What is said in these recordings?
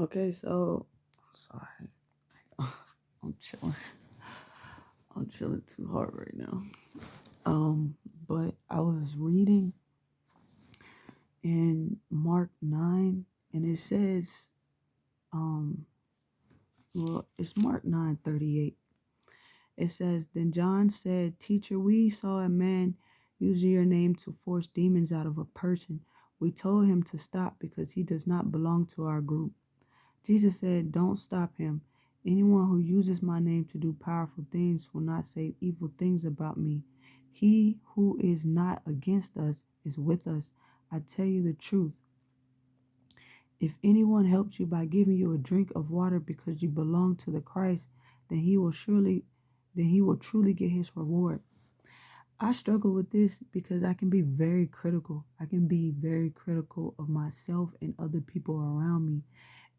Okay, so sorry. I'm chilling. I'm chilling too hard right now. Um, but I was reading in Mark 9 and it says, um, well, it's Mark 9:38. It says, Then John said, Teacher, we saw a man using your name to force demons out of a person. We told him to stop because he does not belong to our group. Jesus said, Don't stop him. Anyone who uses my name to do powerful things will not say evil things about me. He who is not against us is with us. I tell you the truth. If anyone helps you by giving you a drink of water because you belong to the Christ, then he will truly get his reward. I struggle with this because I can be very critical. I can be very critical of myself and other people around me.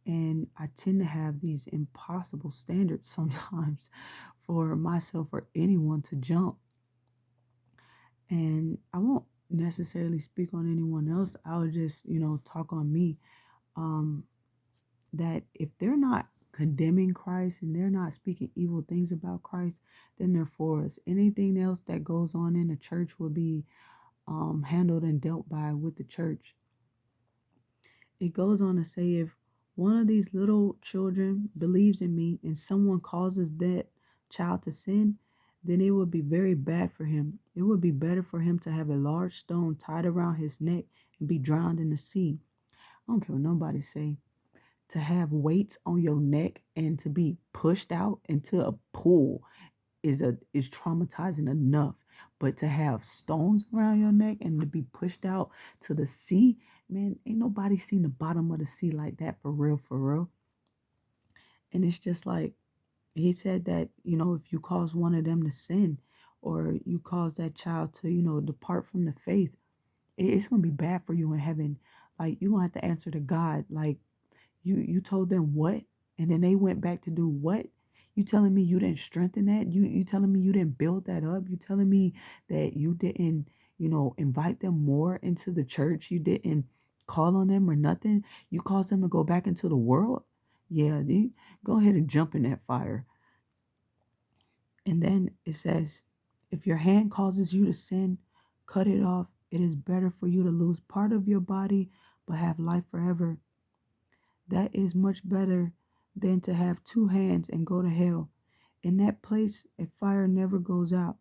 And I tend to have these impossible standards sometimes for myself or anyone to jump. And I won't necessarily speak on anyone else. I'll just, talk on me. Um, that if they're not condemning Christ and they're not speaking evil things about Christ, then they're for us. Anything else that goes on in the church will be handled and dealt by with the church. It goes on to say, if one of these little children believes in me and someone causes that child to sin, then it would be very bad for him. It would be better for him to have a large stone tied around his neck and be drowned in the sea. I don't care what nobody say. To have weights on your neck and to be pushed out into a pool is traumatizing enough. But to have stones around your neck and to be pushed out to the sea, man, ain't nobody seen the bottom of the sea like that for real, for real. And it's just like he said that, if you cause one of them to sin or you cause that child to, depart from the faith, it's gonna be bad for you in heaven. Like you're gonna have to answer to God. Like you told them what? And then they went back to do what? You telling me you didn't strengthen that? You telling me you didn't build that up? You telling me that you didn't, invite them more into the church? You didn't call on them or nothing? You caused them to go back into the world? Yeah, go ahead and jump in that fire. And then it says, if your hand causes you to sin, cut it off. It is better for you to lose part of your body but have life forever. That is much better than to have two hands and go to hell. In that place, a fire never goes out.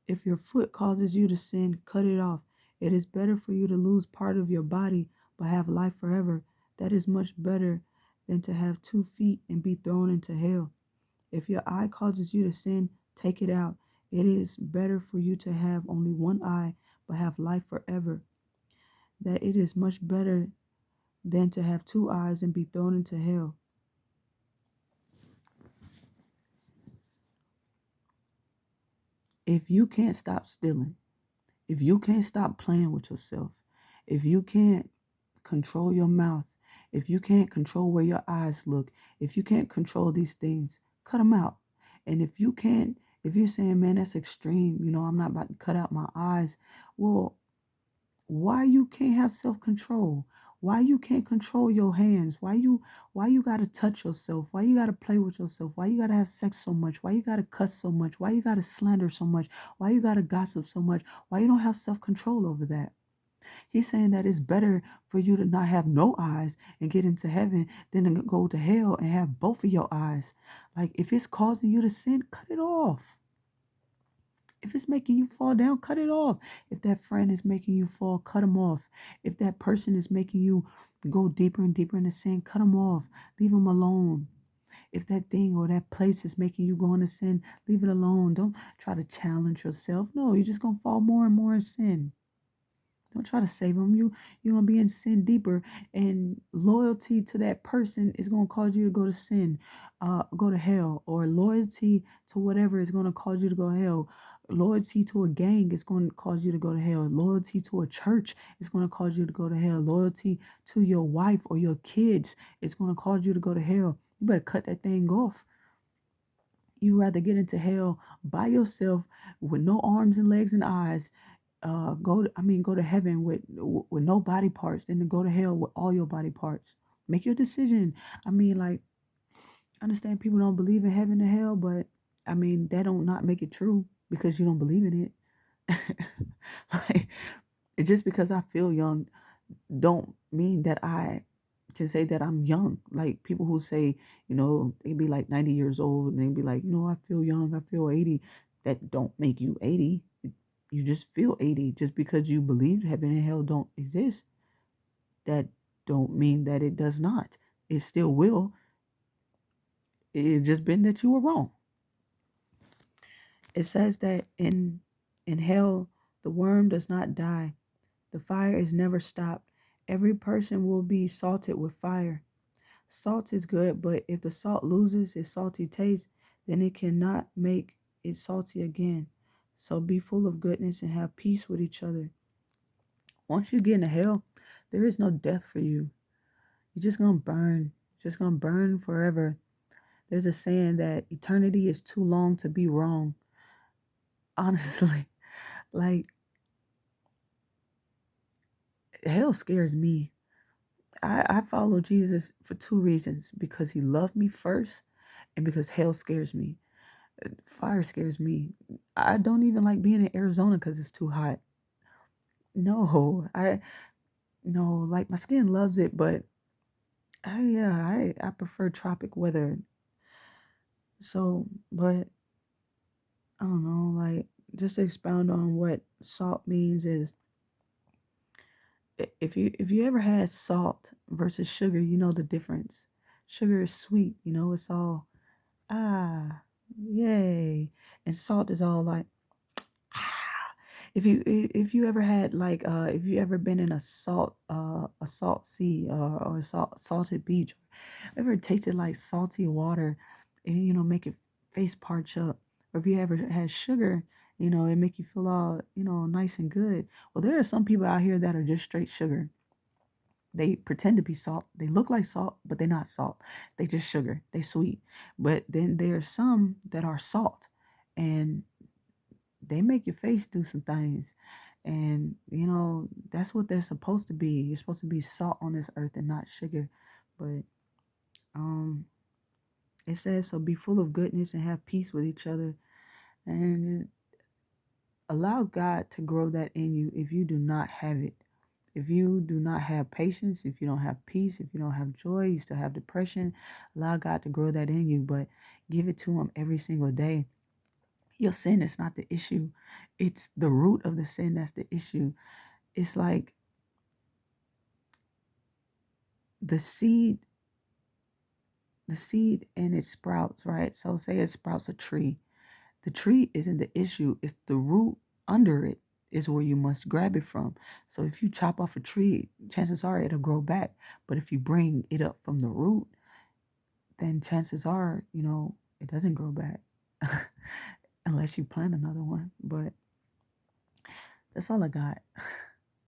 If your foot causes you to sin, cut it off. It is better for you to lose part of your body but have life forever. That is much better than to have 2 feet and be thrown into hell. If your eye causes you to sin, take it out. It is better for you to have only one eye but have life forever. That it is much better than to have two eyes and be thrown into hell. If you can't stop stealing, if you can't stop playing with yourself, if you can't control your mouth, if you can't control where your eyes look, if you can't control these things, cut them out. And if you can't, if you're saying, man, that's extreme, I'm not about to cut out my eyes. Well, why you can't have self-control? Why you can't control your hands? Why you gotta touch yourself? Why you gotta play with yourself? Why you gotta have sex so much? Why you gotta cuss so much? Why you gotta slander so much? Why you gotta gossip so much? Why you don't have self-control over that? He's saying that it's better for you to not have no eyes and get into heaven than to go to hell and have both of your eyes. Like if it's causing you to sin, cut it off. If it's making you fall down, cut it off. If that friend is making you fall, cut them off. If that person is making you go deeper and deeper into sin, cut them off. Leave them alone. If that thing or that place is making you go into sin, leave it alone. Don't try to challenge yourself. No, you're just going to fall more and more in sin. Don't try to save them. You're going to be in sin deeper. And loyalty to that person is going to cause you to go to sin, go to hell. Or loyalty to whatever is going to cause you to go to hell. Loyalty to a gang is going to cause you to go to hell. Loyalty to a church is going to cause you to go to hell. Loyalty to your wife or your kids is going to cause you to go to hell. You better cut that thing off. You rather get into hell by yourself with no arms and legs and eyes, go to heaven with no body parts than to go to hell with all your body parts. Make your decision. I mean, like, I understand people don't believe in heaven and hell, but I mean, that don't not make it true because you don't believe in it. Like, just because I feel young don't mean that I can say that I'm young. Like people who say, they be like 90 years old and they be like, I feel young, I feel 80. That don't make you 80. You just feel 80. Just because you believe heaven and hell don't exist, that don't mean that it does not. It still will. It just been that you were wrong. It says that in hell the worm does not die. The fire is never stopped. Every person will be salted with fire. Salt is good, but if the salt loses its salty taste, then it cannot make it salty again. So be full of goodness and have peace with each other. Once you get into hell, there is no death for you. You're just gonna burn. Just gonna burn forever. There's a saying that eternity is too long to be wrong. Honestly, like hell scares me. I follow Jesus for two reasons: because he loved me first, and because hell scares me. Fire scares me. I don't even like being in Arizona because it's too hot. No, I no, like my skin loves it, but I prefer tropic weather. So, but I don't know, like just to expound on what salt means is if you ever had salt versus sugar, you know the difference. Sugar is sweet, it's all ah, yay, and salt is all like ah. If you ever had like if you ever been in a salt sea or a salted beach, ever tasted like salty water and make your face parch up, or if you ever had sugar, it make you feel all nice and good. Well, there are some people out here that are just straight sugar. They pretend to be salt. They look like salt, but they're not salt. They just sugar. They sweet. But then there's some that are salt, and they make your face do some things. And that's what they're supposed to be. You're supposed to be salt on this earth and not sugar. But um it says, so be full of goodness and have peace with each other, and allow God to grow that in you. If you do not have it, if you do not have patience, if you don't have peace, if you don't have joy, you still have depression, allow God to grow that in you, but give it to him every single day. Your sin is not the issue. It's the root of the sin that's the issue. It's like the seed, and it sprouts, right? So say it sprouts a tree. The tree isn't the issue. It's the root under it is where you must grab it from. So if you chop off a tree, chances are it'll grow back. But if you bring it up from the root, then chances are, it doesn't grow back unless you plant another one. But that's all I got.